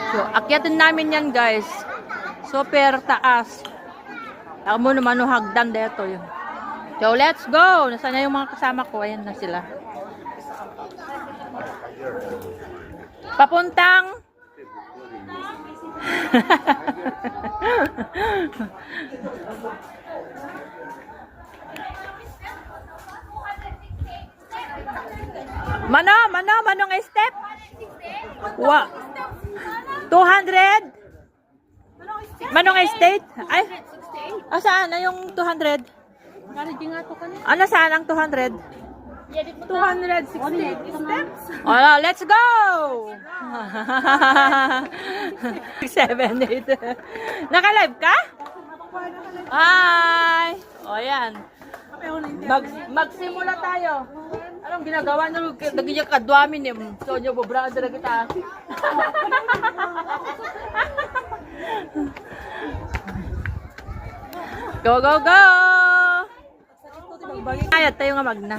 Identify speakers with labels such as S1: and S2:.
S1: So, akyatin namin yan, guys. Super taas. Ako mo naman hagdan dito yun. So, let's go! Nasaan na yung mga kasama ko? Ayan na sila. Papuntang Manong step? Wa. 200? Manong estate? Ay. Saan na yung 200? Ano saan ang 200?
S2: 260 steps.
S1: Wala, let's go! 7, 8. Naka-live ka? Hi! O yan. Magsimula tayo. Anong ginagawa nyo? Nagiging kadwamin eh. So nyo, brother na kita. Go, go, go! Ayat tayo nga magna.